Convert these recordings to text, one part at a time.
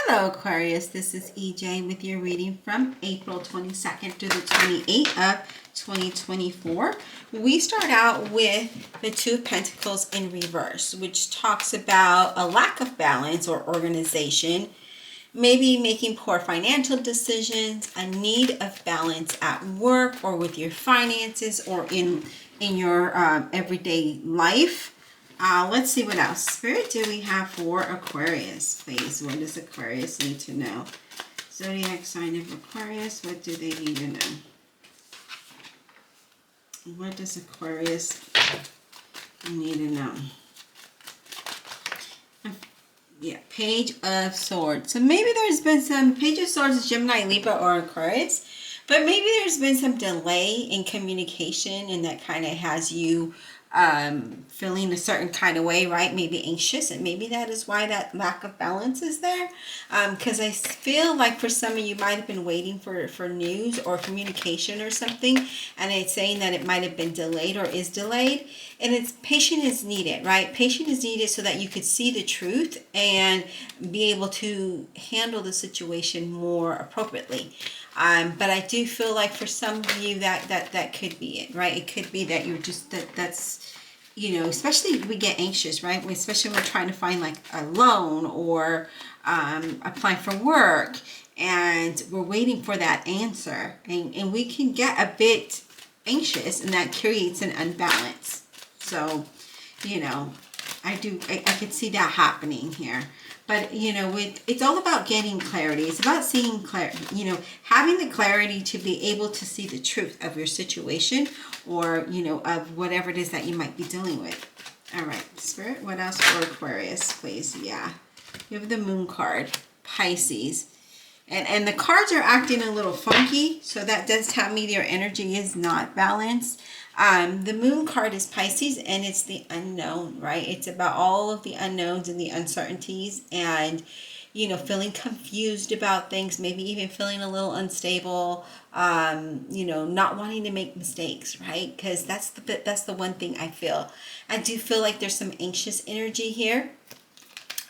Hello Aquarius, this is EJ with your reading from April 22nd through the 28th of 2024. We start out with the Two of Pentacles in reverse, which talks about a lack of balance or organization, maybe making poor financial decisions, a need of balance at work or with your finances or in your everyday life. Let's see what else. Spirit, do we have for Aquarius, please? What does Aquarius need to know? Zodiac sign of Aquarius, what do they need to know? What does Aquarius need to know? Yeah, Page of Swords. So maybe there's been some, Page of Swords is Gemini, Libra, or Aquarius. But maybe there's been some delay in communication and that kind of has you feeling a certain kind of way, right? Maybe anxious, and maybe that is why that lack of balance is there. Because I feel like for some of you might have been waiting for news or communication or something, and it's saying that it might have been delayed or is delayed. And it's patience is needed, right? Patience is needed so that you could see the truth and be able to handle the situation more appropriately. But I do feel like for some of you that could be it, right? It could be that you're just, that's, you know, especially we get anxious, right? Especially when we're trying to find like a loan or applying for work and we're waiting for that answer. And we can get a bit anxious and that creates an unbalance. So, you know, I could see that happening here. But, you know, it's all about getting clarity. It's about seeing clarity, you know, having the clarity to be able to see the truth of your situation or, you know, of whatever it is that you might be dealing with. All right, Spirit, what else for Aquarius, please? Yeah, you have the Moon card, Pisces. And the cards are acting a little funky, so that does tell me your energy is not balanced. The Moon card is Pisces, and it's the unknown, right? It's about all of the unknowns and the uncertainties and, you know, feeling confused about things, maybe even feeling a little unstable, you know, not wanting to make mistakes, right? Because that's the one thing I feel. I do feel like there's some anxious energy here.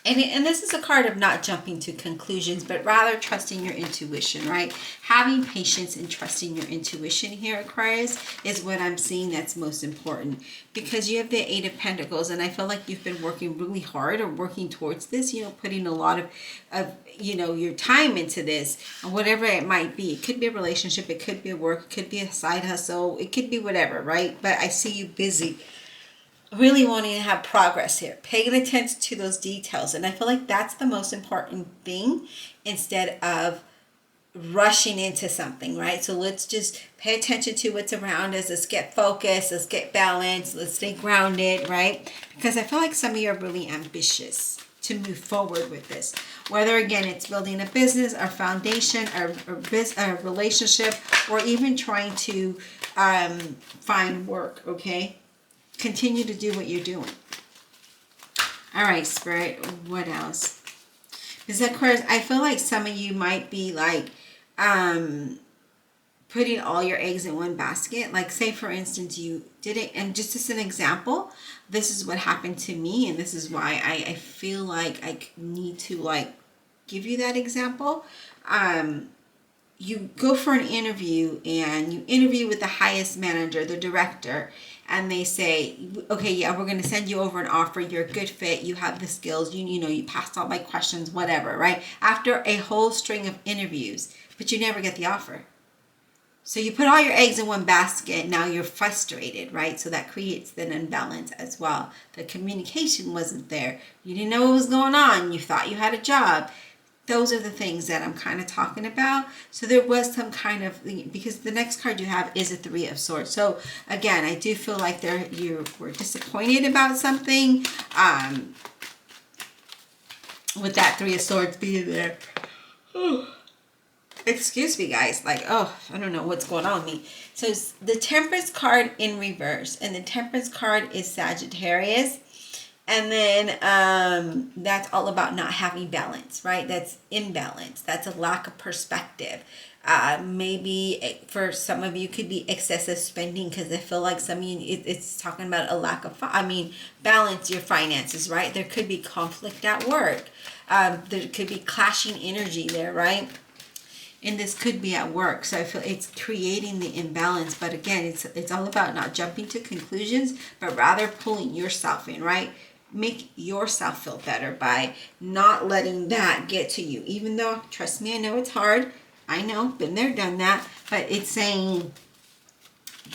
And this is a card of not jumping to conclusions, but rather trusting your intuition, right? Having patience and trusting your intuition here, Aquarius, is what I'm seeing that's most important. Because you have the Eight of Pentacles, and I feel like you've been working really hard or working towards this, you know, putting a lot of you know, your time into this, and whatever it might be. It could be a relationship, it could be a work, it could be a side hustle, it could be whatever, right? But I see you busy, really wanting to have progress here, paying attention to those details. And I feel like that's the most important thing instead of rushing into something, right? So let's just pay attention to what's around us. Let's get focused. Let's get balanced. Let's stay grounded, right? Because I feel like some of you are really ambitious to move forward with this. Whether, again, it's building a business, a foundation, a relationship, or even trying to find work, okay? Continue to do what you're doing. All right, Spirit, what else? Because Aquarius, I feel like some of you might be like putting all your eggs in one basket. Like, say for instance, you did it, and just as an example, this is what happened to me, and this is why I feel like I need to like give you that example. You go for an interview and you interview with the highest manager, the director, and they say, okay, yeah, we're going to send you over an offer. You're a good fit. You have the skills. You know, you passed all my questions, whatever, right? After a whole string of interviews, but you never get the offer. So you put all your eggs in one basket. Now you're frustrated, right? So that creates an imbalance as well. The communication wasn't there. You didn't know what was going on. You thought you had a job. Those are the things that I'm kind of talking about. So there was some kind of, because the next card you have is a Three of Swords. So again, I do feel like you were disappointed about something with that Three of Swords being there. Excuse me, guys. Like, oh, I don't know what's going on with me. So it's the Temperance card in reverse. And the Temperance card is Sagittarius. And then that's all about not having balance, right? That's imbalance. That's a lack of perspective. Maybe for some of you could be excessive spending, because I feel like some of you, it's talking about a lack of, balance your finances, right? There could be conflict at work. There could be clashing energy there, right? And this could be at work, so I feel it's creating the imbalance. But again, it's all about not jumping to conclusions, but rather pulling yourself in, right? Make yourself feel better by not letting that get to you. Even though, trust me, I know it's hard. I know, been there, done that. But it's saying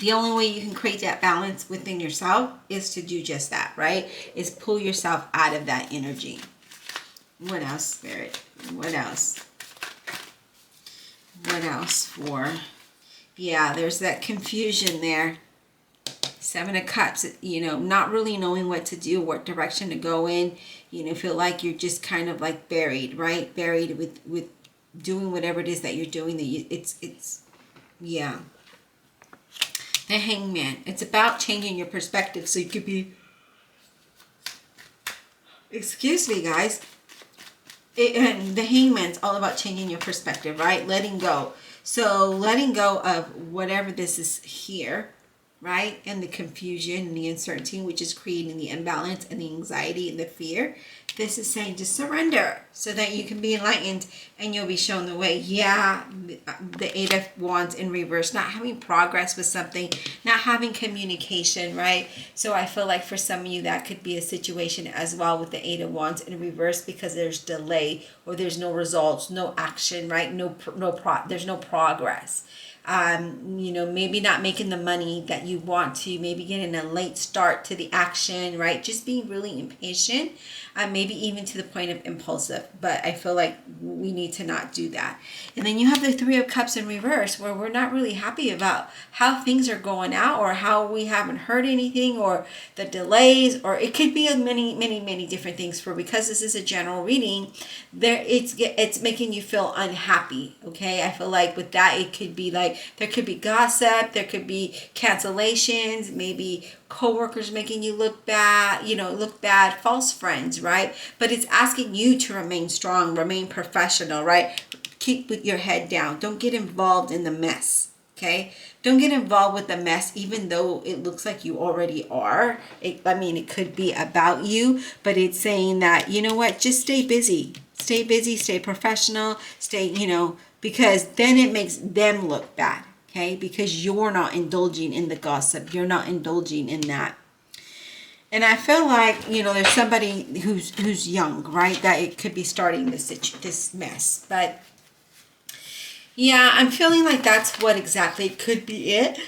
the only way you can create that balance within yourself is to do just that, right? Is pull yourself out of that energy. What else, Spirit? What else? What else for? Yeah, there's that confusion there. Seven of Cups, not really knowing what to do, what direction to go in. Feel like you're just kind of like buried, right? Buried with doing whatever it is that you're doing. Yeah. The Hangman. It's about changing your perspective so you could be, excuse me, guys. And the Hangman's all about changing your perspective, right? Letting go. So letting go of whatever this is here, right? And the confusion and the uncertainty, which is creating the imbalance and the anxiety and the fear. This is saying just surrender so that you can be enlightened and you'll be shown the way. Yeah, the Eight of Wands in reverse, not having progress with something, not having communication, right? So I feel like for some of you that could be a situation as well with the Eight of Wands in reverse, because there's delay or there's no results, no action, right? There's no progress. Maybe not making the money that you want to, maybe getting a late start to the action, right? Just being really impatient, maybe even to the point of impulsive. But I feel like we need to not do that. And then you have the Three of Cups in reverse, where we're not really happy about how things are going out, or how we haven't heard anything, or the delays, or it could be many different things. Because this is a general reading, it's making you feel unhappy. Okay, I feel like with that, it could be like there could be gossip, there could be cancellations, maybe coworkers making you look bad, false friends, right? But it's asking you to remain strong, remain professional, right? Keep with your head down. Don't get involved in the mess, okay? Don't get involved with the mess, even though it looks like you already are. It could be about you, but it's saying that, you know what, just stay busy. Stay busy, stay professional, because then it makes them look bad, okay? Because you're not indulging in the gossip. You're not indulging in that. And I feel like, there's somebody who's young, right? That it could be starting this mess. But yeah, I'm feeling like that's what exactly could be it.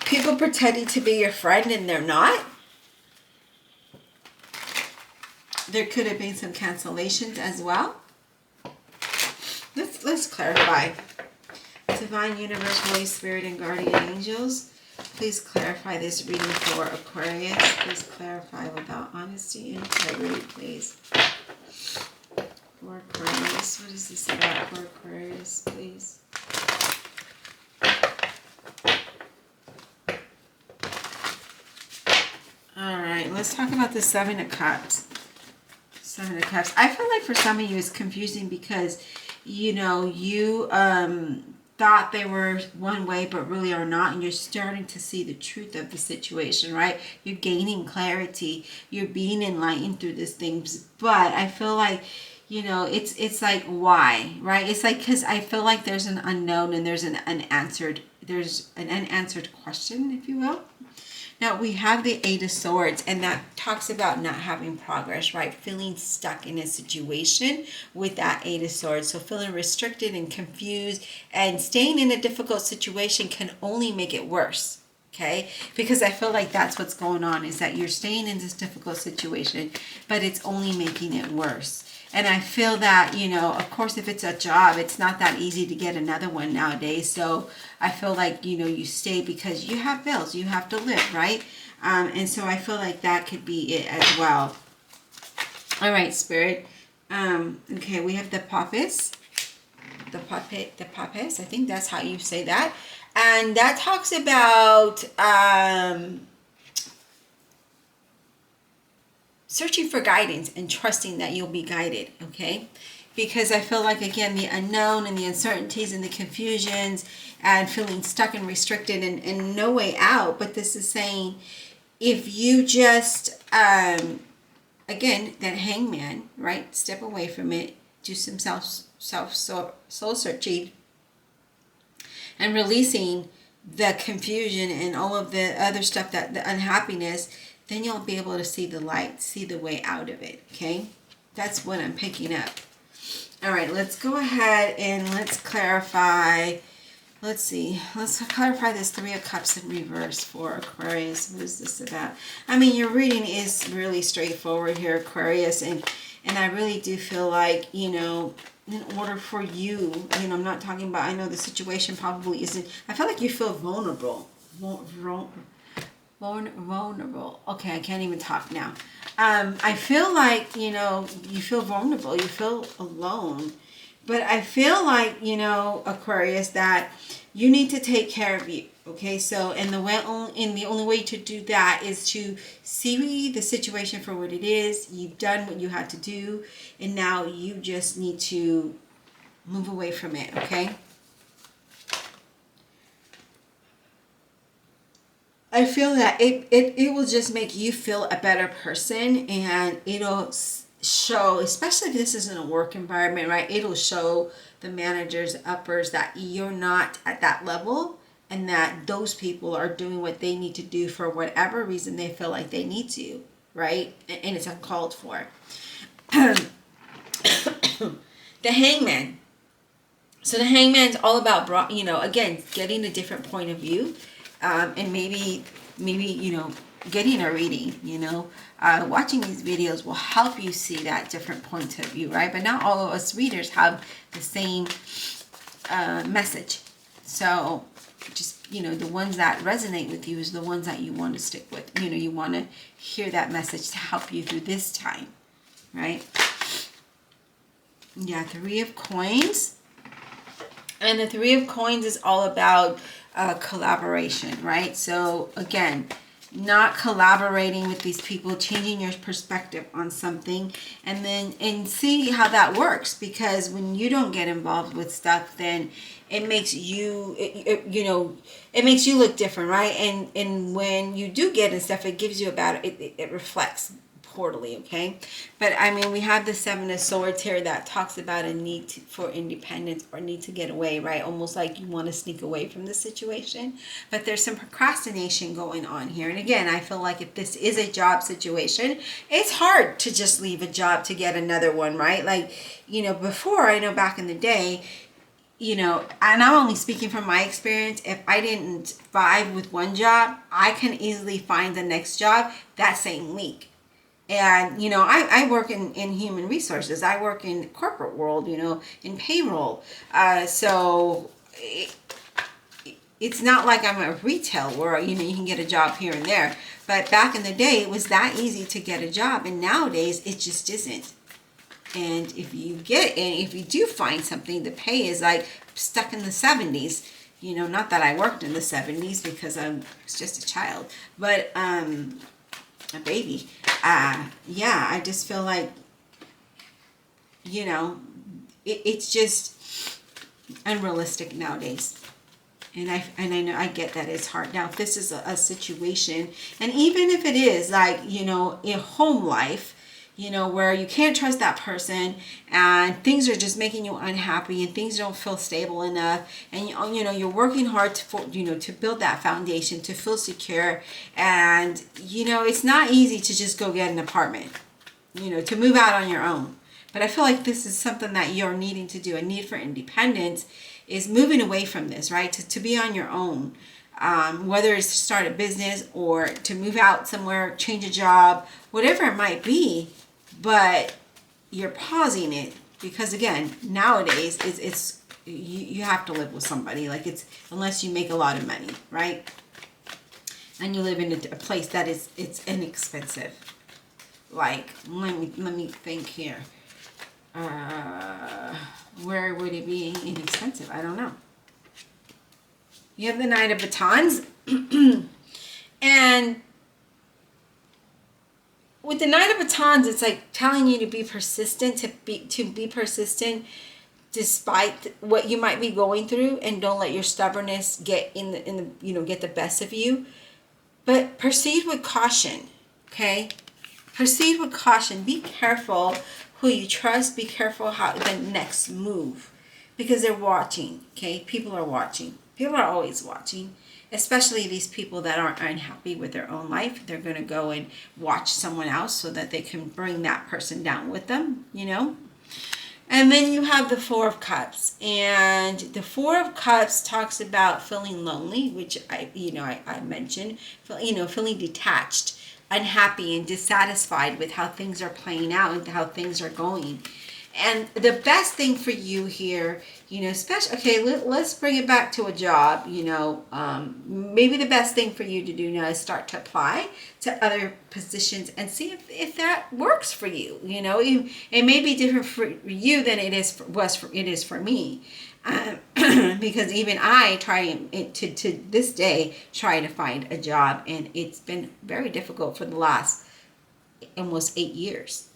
People pretending to be your friend and they're not. There could have been some cancellations as well. Let's clarify. Divine Universe, Holy Spirit, and Guardian Angels, please clarify this reading for Aquarius. Please clarify without honesty and integrity, please. For Aquarius, what is this about for Aquarius, please? All right, let's talk about the Seven of Cups. Seven of Cups. I feel like for some of you it's confusing because, you thought they were one way but really are not, and you're starting to see the truth of the situation, right? You're gaining clarity. You're being enlightened through these things. But I feel like, it's like, why, right? It's like, because I feel like there's an unknown and there's an unanswered question, if you will. Now, we have the Eight of Swords, and that talks about not having progress, right? Feeling stuck in a situation with that Eight of Swords. So feeling restricted and confused, and staying in a difficult situation can only make it worse, okay? Because I feel like that's what's going on, is that you're staying in this difficult situation, but it's only making it worse. And I feel that, of course, if it's a job, it's not that easy to get another one nowadays. So I feel like, you stay because you have bills, you have to live, right? And so I feel like that could be it as well. All right, Spirit. Okay, we have the Papis. The Papis, I think that's how you say that. And that talks about searching for guidance and trusting that you'll be guided, okay? Because I feel like, again, the unknown and the uncertainties and the confusions and feeling stuck and restricted and no way out. But this is saying, if you just, again, that hangman, right? Step away from it, do some soul searching and releasing the confusion and all of the other stuff, that the unhappiness, then you'll be able to see the light, see the way out of it, okay? That's what I'm picking up. All right, let's go ahead and let's clarify. Let's see. Let's clarify this Three of Cups in reverse for Aquarius. What is this about? I mean, your reading is really straightforward here, Aquarius, and I really do feel like, you know, in order for you, you know, I'm not talking about, I know the situation probably isn't, I feel like you feel vulnerable. Vulnerable. Okay, I can't even talk now. I feel like, you know, you feel vulnerable. You feel alone. But I feel like, you know, Aquarius, that you need to take care of you. Okay, so and the only way to do that is to see the situation for what it is. You've done what you had to do, and now you just need to move away from it, okay? I feel that it will just make you feel a better person, and it'll show, especially if this isn't a work environment, right? It'll show the managers, uppers, that you're not at that level, and that those people are doing what they need to do for whatever reason they feel like they need to, right? And it's uncalled for. The Hangman. So the Hangman's all about, you know, again, getting a different point of view, and maybe, you know, getting a reading, you know. Watching these videos will help you see that different point of view, right? But not all of us readers have the same message. So just, you know, the ones that resonate with you is the ones that you want to stick with. You know, you want to hear that message to help you through this time, right? Yeah, Three of Coins. And the Three of Coins is all about collaboration, right? So again, not collaborating with these people, changing your perspective on something, and see how that works. Because when you don't get involved with stuff, then it makes you, you know, it makes you look different, right? And when you do get in stuff, it gives you it reflects poorly, okay? But I mean, we have the Seven of Swords here that talks about a need for independence, or need to get away, right? Almost like you want to sneak away from the situation. But there's some procrastination going on here. And again, I feel like if this is a job situation, it's hard to just leave a job to get another one, right? Like, you know, before, I know back in the day, you know, and I'm only speaking from my experience, if I didn't vibe with one job, I can easily find the next job that same week. And, you know, I work in human resources. I work in corporate world, you know, in payroll. So it's not like I'm a retail where, you know, you can get a job here and there. But back in the day, it was that easy to get a job. And nowadays, it just isn't. And if you do find something, the pay is like stuck in the 70s. You know, not that I worked in the 70s because I was just a child. But, a baby. Yeah, I just feel like, you know, it's just unrealistic nowadays. And I know, I get that it's hard. Now, if this is a situation, and even if it is like, you know, in home life, you know, where you can't trust that person, and things are just making you unhappy, and things don't feel stable enough, and you know, you're working hard to build that foundation, to feel secure, and you know, it's not easy to just go get an apartment, you know, to move out on your own. But I feel like this is something that you're needing to do. A need for independence is moving away from this, right? To be on your own. Whether it's to start a business or to move out somewhere, change a job, whatever it might be. But you're pausing it because, again, nowadays it's you have to live with somebody. Like, it's, unless you make a lot of money, right? And you live in a place that it's inexpensive. Like, let me think here. Where would it be inexpensive? I don't know. You have the Knight of Batons. And with the Knight of Batons, it's like telling you to be persistent, to be persistent despite what you might be going through, and don't let your stubbornness get in the get the best of you. But proceed with caution, okay? Proceed with caution. Be careful who you trust. Be careful how the next move, because they're watching, okay? People are watching. People are always watching, especially these people that aren't unhappy with their own life. They're going to go and watch someone else so that they can bring that person down with them, And then you have the Four of Cups, and the Four of Cups talks about feeling lonely, which I mentioned, feeling detached, unhappy, and dissatisfied with how things are playing out and how things are going. And the best thing for you here, especially, okay, let's bring it back to a job, maybe the best thing for you to do now is start to apply to other positions and see if that works for you. It may be different for you than it is for me. Because even I try to this day try to find a job, and it's been very difficult for the last almost 8 years.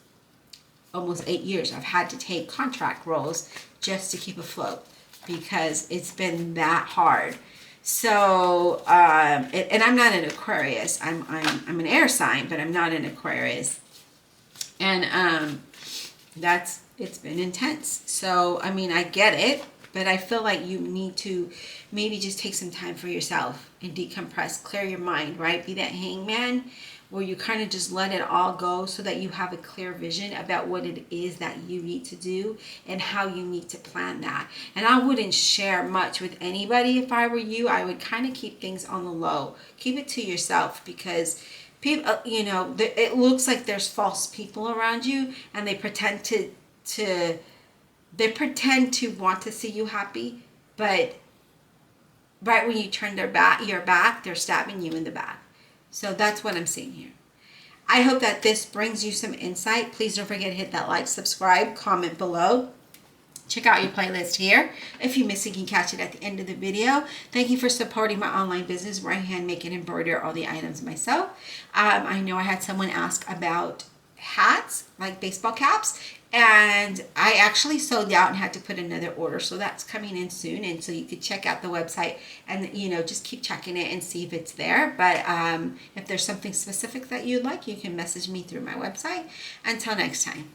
I've had to take contract roles just to keep afloat because it's been that hard. So, and I'm not an Aquarius. I'm an air sign, but I'm not an Aquarius. And it's been intense. So, I get it, but I feel like you need to maybe just take some time for yourself and decompress, clear your mind, right? Be that hangman, where you kind of just let it all go so that you have a clear vision about what it is that you need to do and how you need to plan that. And I wouldn't share much with anybody if I were you. I would kind of keep things on the low. Keep it to yourself, because people, it looks like there's false people around you, and they pretend to want to see you happy, but right when you turn your back, they're stabbing you in the back. So that's what I'm seeing here. I hope that this brings you some insight. Please don't forget to hit that like, subscribe, comment below. Check out your playlist here. If you miss it, you can catch it at the end of the video. Thank you for supporting my online business where I hand make and embroider all the items myself. I know I had someone ask about hats, like baseball caps, and I actually sold out and had to put another order, so that's coming in soon. And so you could check out the website and just keep checking it and see if it's there. But if there's something specific that you'd like, you can message me through my website. Until next time.